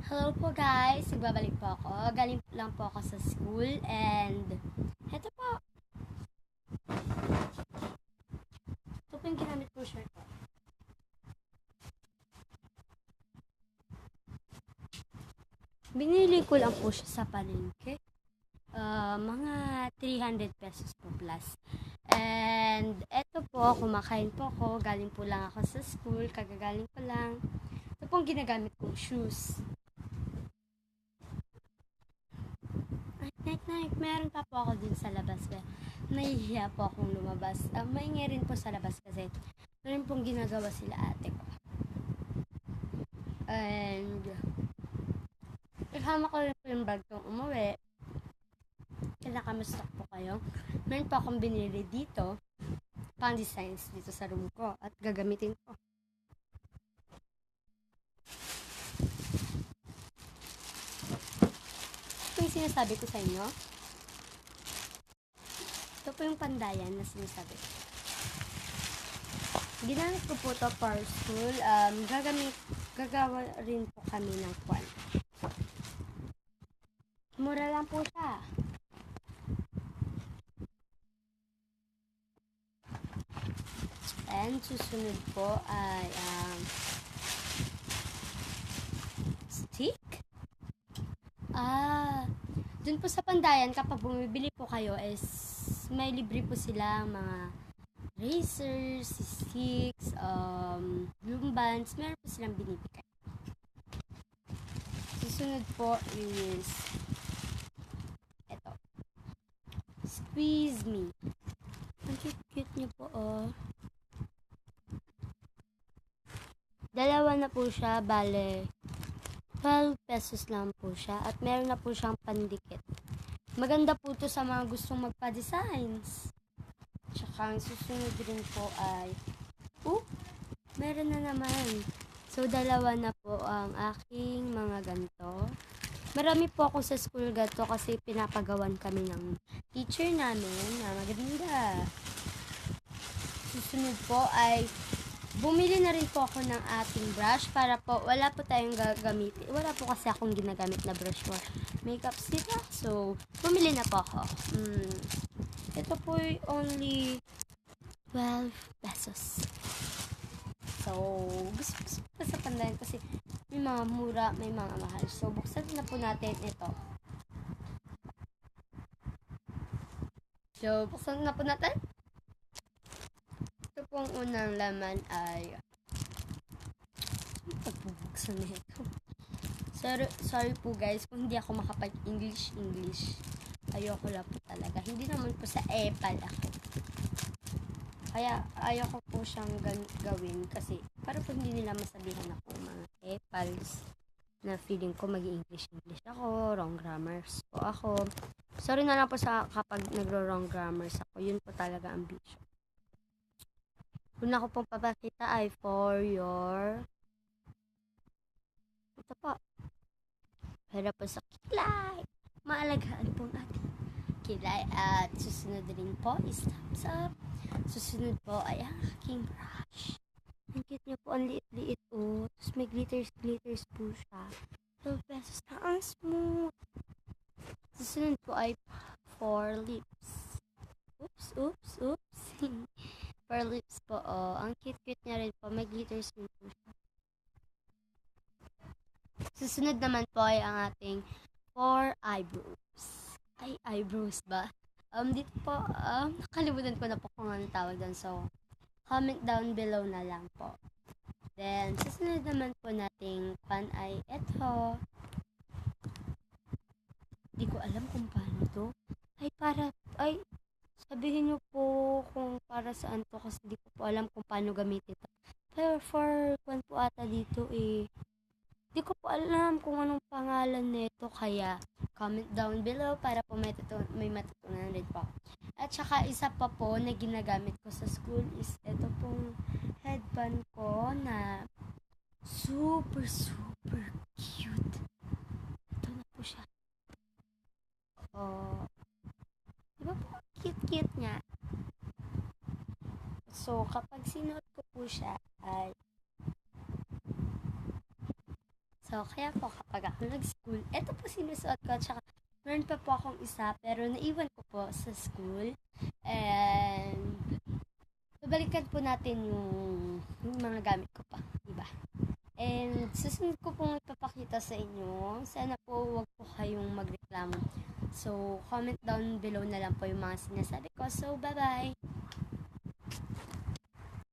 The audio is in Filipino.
Hello po guys, nagbabalik po ako. Galing lang po ako sa school and heto po. Ito po yung ginamit ko shirt ko. Binili ko lang po siya sa palengke. Mga 300 pesos po plus. And eto po, kumakain po ako. Galing po lang ako sa school. Kagagaling ko lang. Ito po yung ginagamit kong shoes. Night, meron pa po ako din sa labas. Nahihiya po akong lumabas. Maingay rin po sa labas kasi meron pong ginagawa sila ate ko. And kasama ko rin po yung bag kong umuwi. Kinakamusta po kayo? Meron po akong binili dito. Pang designs dito sa room ko. At gagamitin ko. Ito yung sinasabi ko sa inyo. Ito po yung pandayan na sinasabi ko. Ginamit ko po to for school. Gagawa rin po kami ng kwan. Mura lang po siya. And susunod po ay stick. Dun po sa Pandayan, kapag bumibili po kayo is may libre po sila mga razors, sticks, glue bands, meron po silang binibigay. Susunod po is eto. Squeeze Me. Ang cute niyo po, oh. Dalawa na po siya, bale 12 pesos lang po siya at meron na po siyang pandikit. Maganda po to sa mga gustong magpa-designs. Tsaka ang susunod rin po ay meron na naman. So dalawa na po ang aking mga ganto. Marami po ako sa school ganto kasi pinapagawan kami ng teacher namin na maganda. Susunod po ay bumili na rin po ako ng ating brush para po wala po tayong gagamitin. Wala po kasi akong ginagamit na brush for makeups dito. So, bumili na po ako. Ito po only 12 pesos. So, gusto ko sa Pandayan kasi may mga mura, may mga mahal. So, buksan na po natin ito. So, buksan na po natin. Ito pong unang laman ay pagbubuksan na ito. Sorry po guys kung hindi ako makapag-English. Ayoko lang po talaga. Hindi naman po sa epal ako. Kaya ayoko po siyang gawin kasi para po hindi nila masabihan ako mga epals na feeling ko mag-English ako, wrong grammars po ako. Sorry na lang po sa kapag nagro-wrong grammars ako. Yun po talaga ang bisyo. Una ko pong papakita ay for your ito po. Para po sa kilay. Maalagaan pong ating kilay. At susunod rin po is thumbs up. Susunod po ay ang aking brush. Ang cute niya po. Ang liit-liit oh. Tapos may glitters po siya. 12 pesos na. Ang smooth. Susunod po ay for lips. Oops. For lips po oh. Ang cute niya rin po. May glitters po siya. Susunod naman po ay ang ating for eyebrows. Ay, eyebrows ba? Dito po, nakalimutan ko na po kung anong tawag doon. So, comment down below na lang po. Then, susunod naman po nating pan ay eto. Hindi ko alam kung paano to. Sabihin nyo po kung para saan to kasi hindi ko po alam kung paano gamitin ito. Pero for kwan po ata dito di ko po alam kung anong pangalan nito kaya comment down below para po may matutunan rin po. At saka isa pa po na ginagamit ko sa school is ito pong headband ko na super cute. Ito na po siya. Oh, diba po cute niya? So kapag sinuot ko po siya ay So, kaya po kapag ako nag-school, eto po sinusuot ko. Tsaka, meron pa po akong isa, pero naiwan ko po sa school. And, babalikan po natin yung mga gamit ko pa, diba? And, susunod ko pong ipapakita sa inyo. Sana po wag po kayong magreklamo. So, comment down below na lang po yung mga sinasabi ko. So, bye-bye!